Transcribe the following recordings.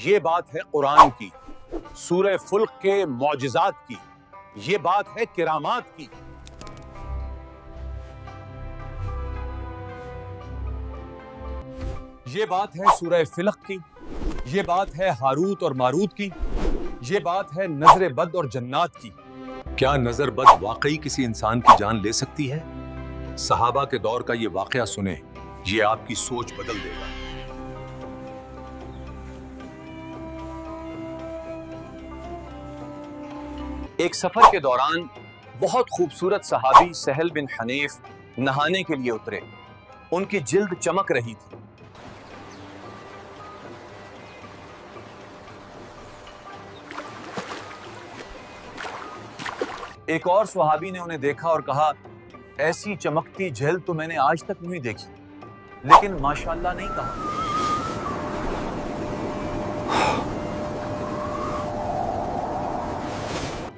یہ بات ہے قرآن کی، سورہ فلق کے معجزات کی، یہ بات ہے کرامات کی۔ یہ بات ہے سورہ فلق کی، یہ بات ہے ہاروت اور ماروت کی، یہ بات ہے نظر بد اور جنات کی۔ کیا نظر بد واقعی کسی انسان کی جان لے سکتی ہے؟ صحابہ کے دور کا یہ واقعہ سنیں، یہ آپ کی سوچ بدل دے گا۔ ایک سفر کے دوران بہت خوبصورت صحابی سہل بن حنیف نہانے کے لیے اترے۔ ان کی جلد چمک رہی تھی۔ ایک اور صحابی نے انہیں دیکھا اور کہا، ایسی چمکتی جلد تو میں نے آج تک نہیں دیکھی، لیکن ماشاءاللہ نہیں کہا۔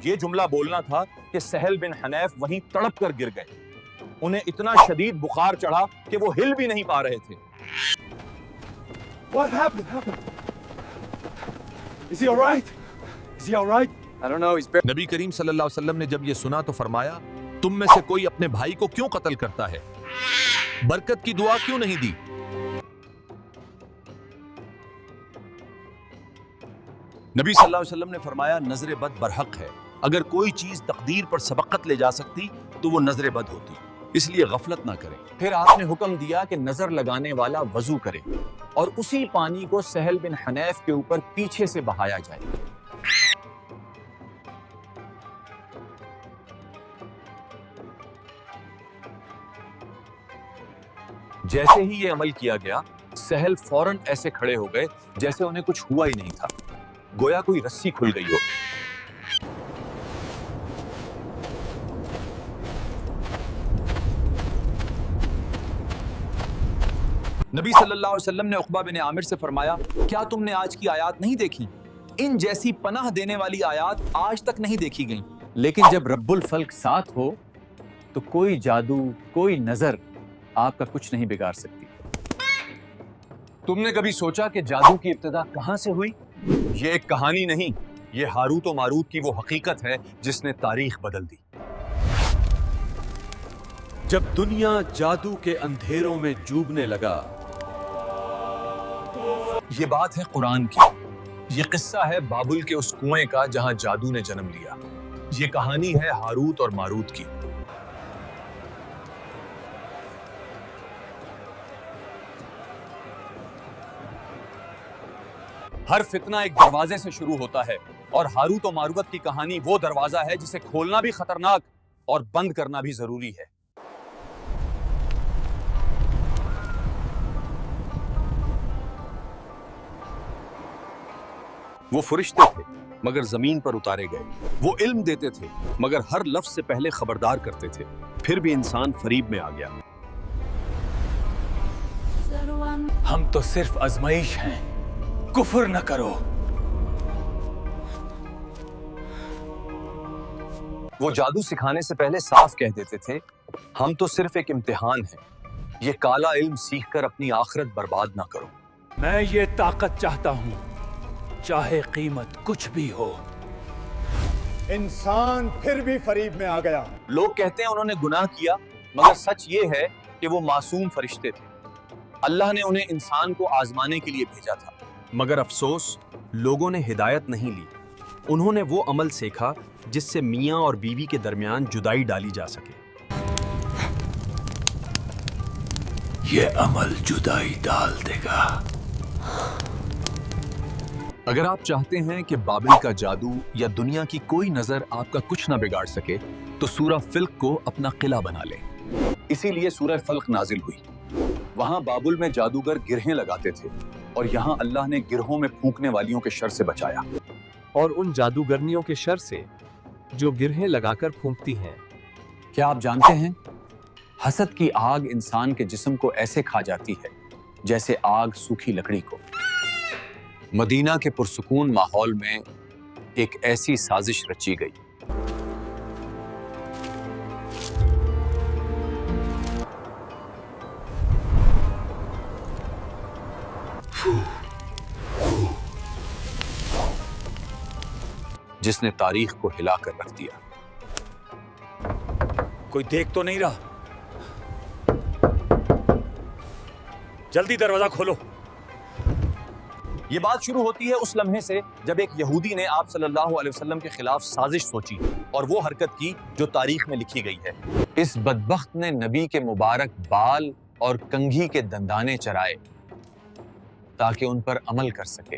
یہ جملہ بولنا تھا کہ سہل بن حنیف وہیں تڑپ کر گر گئے۔ انہیں اتنا شدید بخار چڑھا کہ وہ ہل بھی نہیں پا رہے تھے۔ What happened? Is he all right? Is he all right? I don't know. He's barely... نبی کریم صلی اللہ علیہ وسلم نے جب یہ سنا تو فرمایا، تم میں سے کوئی اپنے بھائی کو کیوں قتل کرتا ہے؟ برکت کی دعا کیوں نہیں دی؟ نبی صلی اللہ علیہ وسلم نے فرمایا، نظر بد برحق ہے۔ اگر کوئی چیز تقدیر پر سبقت لے جا سکتی تو وہ نظر بد ہوتی، اس لیے غفلت نہ کریں۔ پھر آپ نے حکم دیا کہ نظر لگانے والا وضو کرے اور اسی پانی کو سہل بن حنیف کے اوپر پیچھے سے بہایا جائے۔ جیسے ہی یہ عمل کیا گیا، سہل فوراً ایسے کھڑے ہو گئے جیسے انہیں کچھ ہوا ہی نہیں تھا، گویا کوئی رسی کھل گئی ہو۔ نبی صلی اللہ علیہ وسلم نے عقبہ بن عامر سے فرمایا، کیا تم نے آج کی آیات نہیں دیکھی؟ ان جیسی پناہ دینے والی آیات آج تک نہیں دیکھی گئیں۔ لیکن جب رب الفلق ساتھ ہو تو کوئی جادو، کوئی نظر آپ کا کچھ نہیں بگاڑ سکتی۔ تم نے کبھی سوچا کہ جادو کی ابتدا کہاں سے ہوئی؟ یہ ایک کہانی نہیں، یہ ہاروت و ماروت کی وہ حقیقت ہے جس نے تاریخ بدل دی۔ جب دنیا جادو کے اندھیروں میں ڈوبنے لگا، یہ بات ہے قرآن کی، یہ قصہ ہے بابل کے اس کنویں کا جہاں جادو نے جنم لیا، یہ کہانی ہے ہاروت اور ماروت کی۔ ہر فتنہ ایک دروازے سے شروع ہوتا ہے، اور ہاروت و ماروت کی کہانی وہ دروازہ ہے جسے کھولنا بھی خطرناک اور بند کرنا بھی ضروری ہے۔ وہ فرشتے تھے مگر زمین پر اتارے گئے، وہ علم دیتے تھے مگر ہر لفظ سے پہلے خبردار کرتے تھے، پھر بھی انسان فریب میں آ گیا۔ ہم تو صرف آزمائش ہیں، کفر نہ کرو۔ وہ جادو سکھانے سے پہلے صاف کہہ دیتے تھے، ہم تو صرف ایک امتحان ہیں، یہ کالا علم سیکھ کر اپنی آخرت برباد نہ کرو۔ میں یہ طاقت چاہتا ہوں، چاہے قیمت کچھ بھی ہو۔ انسان پھر بھی فریب میں آ گیا۔ لوگ کہتے ہیں انہوں نے گناہ کیا، مگر سچ یہ ہے کہ وہ معصوم فرشتے تھے۔ اللہ نے انہیں انسان کو آزمانے کے لیے بھیجا تھا، مگر افسوس لوگوں نے ہدایت نہیں لی۔ انہوں نے وہ عمل سیکھا جس سے میاں اور بیوی کے درمیان جدائی ڈالی جا سکے۔ یہ عمل جدائی ڈال دے گا۔ اگر آپ چاہتے ہیں کہ بابل کا جادو یا دنیا کی کوئی نظر آپ کا کچھ نہ بگاڑ سکے تو سورہ فلق کو اپنا قلعہ بنا لیں۔ اسی لیے سورہ فلق نازل ہوئی۔ وہاں بابل میں جادوگر گرہیں لگاتے تھے، اور یہاں اللہ نے گرہوں میں پھونکنے والیوں کے شر سے بچایا۔ اور ان جادوگرنیوں کے شر سے جو گرہیں لگا کر پھونکتی ہیں۔ کیا آپ جانتے ہیں، حسد کی آگ انسان کے جسم کو ایسے کھا جاتی ہے جیسے آگ سوکھی لکڑی کو۔ مدینہ کے پرسکون ماحول میں ایک ایسی سازش رچی گئی۔ جس نے تاریخ کو ہلا کر رکھ دیا۔ کوئی دیکھ تو نہیں رہا؟ جلدی دروازہ کھولو۔ یہ بات شروع ہوتی ہے اس لمحے سے جب ایک یہودی نے آپ صلی اللہ علیہ وسلم کے خلاف سازش سوچی اور وہ حرکت کی جو تاریخ میں لکھی گئی ہے۔ اس بدبخت نے نبی کے مبارک بال اور کنگھی کے دندانے چرائے تاکہ ان پر عمل کر سکے۔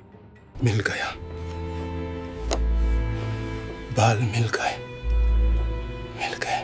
مل گیا، بال مل گئے، مل گئے۔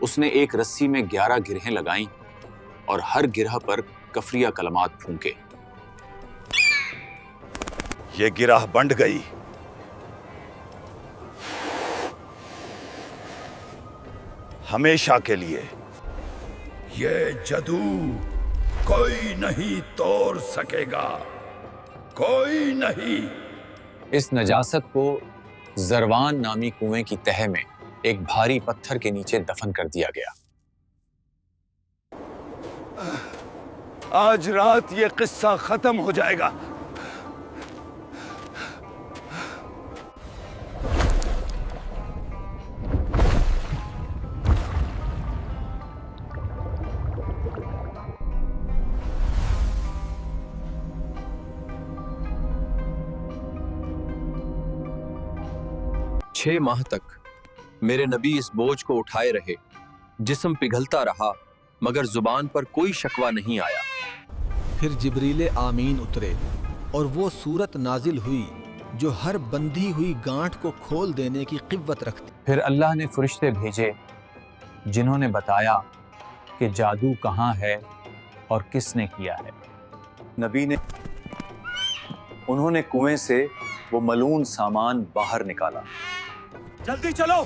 اس نے ایک رسی میں 11 گرہیں لگائیں اور ہر گرہ پر کفریہ کلمات پھونکے۔ یہ گرہ بنٹ گئی۔ ہمیشہ کے لیے۔ یہ جادو کوئی نہیں توڑ سکے گا، کوئی نہیں۔ اس نجاست کو زروان نامی کنویں کی تہہ میں ایک بھاری پتھر کے نیچے دفن کر دیا گیا۔ آج رات یہ قصہ ختم ہو جائے گا۔ چھ ماہ تک میرے نبی اس بوجھ کو اٹھائے رہے، جسم پگھلتا رہا مگر زبان پر کوئی شکوہ نہیں آیا۔ پھر جبریل آمین اترے اور وہ صورت نازل ہوئی جو ہر بندھی ہوئی گانٹھ کو کھول دینے کی قوت رکھتی۔ پھر اللہ نے فرشتے بھیجے جنہوں نے بتایا کہ جادو کہاں ہے اور کس نے کیا ہے۔ نبی نے انہوں نے کنویں سے وہ ملعون سامان باہر نکالا۔ جلدی چلو،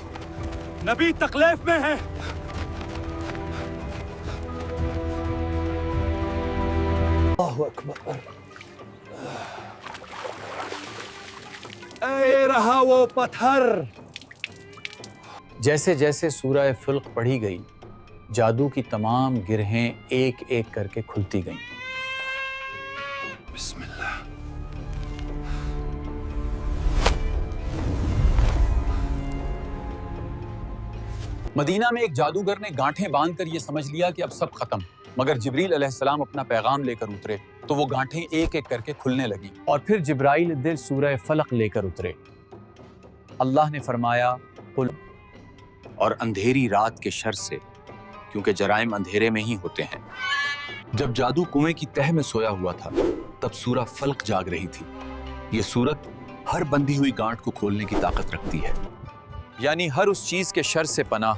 نبی تکلیف میں ہے۔ اللہ اکبر۔ اے رہا وہ پتھر۔ جیسے جیسے سورہ فلق پڑھی گئی جادو کی تمام گرہیں ایک ایک کر کے کھلتی گئیں۔ بسم اللہ۔ مدینہ میں ایک جادوگر نے گانٹھیں باندھ کر یہ سمجھ لیا کہ اب سب ختم، مگر جبریل علیہ السلام اپنا پیغام لے کر اترے تو وہ گانٹھیں ایک ایک کر کے کھلنے لگی، اور پھر جبرائیل دل سورہ فلق لے کر اترے۔ اللہ نے فرمایا قل، اور اندھیری رات کے شر سے، کیونکہ جرائم اندھیرے میں ہی ہوتے ہیں۔ جب جادو کنویں کی تہہ میں سویا ہوا تھا تب سورہ فلق جاگ رہی تھی۔ یہ سورت ہر بندھی ہوئی گانٹھ کو کھولنے کی طاقت رکھتی ہے، یعنی ہر اس چیز کے شر سے پناہ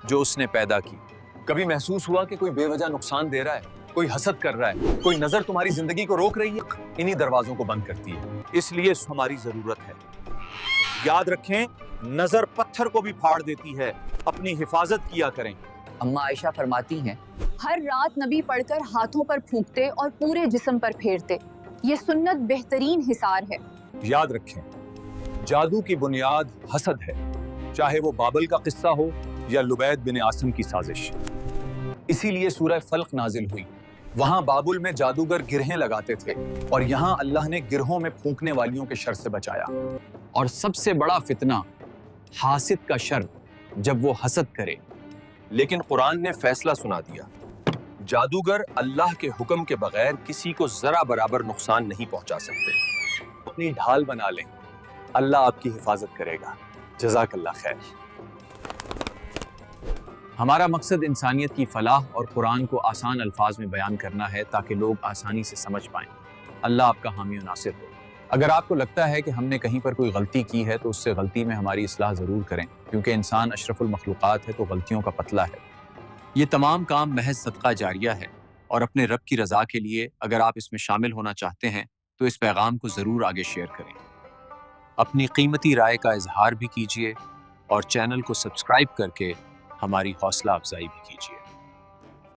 جو اس نے پیدا کی۔ کبھی محسوس ہوا کہ کوئی بے وجہ نقصان دے رہا ہے، کوئی حسد کر رہا ہے، کوئی نظر تمہاری زندگی کو روک رہی ہے؟ انہی دروازوں کو بند کرتی ہے، اس لیے ہماری ضرورت ہے۔ یاد رکھیں، نظر پتھر کو بھی پھاڑ دیتی ہے، اپنی حفاظت کیا کریں۔ اماں عائشہ فرماتی ہیں، ہر رات نبی پڑھ کر ہاتھوں پر پھونکتے اور پورے جسم پر پھیرتے۔ یہ سنت بہترین حصار ہے۔ یاد رکھیں، جادو کی بنیاد حسد ہے، چاہے وہ بابل کا قصہ ہو یا لبید بن عاصم کی سازش۔ اسی لیے سورہ فلق نازل ہوئی۔ وہاں بابل میں جادوگر گرہیں لگاتے تھے، اور یہاں اللہ نے گرہوں میں پھونکنے والیوں کے شر سے بچایا۔ اور سب سے بڑا فتنہ حاسد کا شر، جب وہ حسد کرے۔ لیکن قرآن نے فیصلہ سنا دیا، جادوگر اللہ کے حکم کے بغیر کسی کو ذرا برابر نقصان نہیں پہنچا سکتے۔ اپنی ڈھال بنا لیں، اللہ آپ کی حفاظت کرے گا۔ جزاک اللہ خیر۔ ہمارا مقصد انسانیت کی فلاح اور قرآن کو آسان الفاظ میں بیان کرنا ہے تاکہ لوگ آسانی سے سمجھ پائیں۔ اللہ آپ کا حامی و ناصر ہو۔ اگر آپ کو لگتا ہے کہ ہم نے کہیں پر کوئی غلطی کی ہے تو اس سے غلطی میں ہماری اصلاح ضرور کریں، کیونکہ انسان اشرف المخلوقات ہے تو غلطیوں کا پتلا ہے۔ یہ تمام کام محض صدقہ جاریہ ہے، اور اپنے رب کی رضا کے لیے اگر آپ اس میں شامل ہونا چاہتے ہیں تو اس پیغام کو ضرور آگے شیئر کریں۔ اپنی قیمتی رائے کا اظہار بھی کیجیے، اور چینل کو سبسکرائب کر کے ہماری حوصلہ افزائی بھی کیجیے۔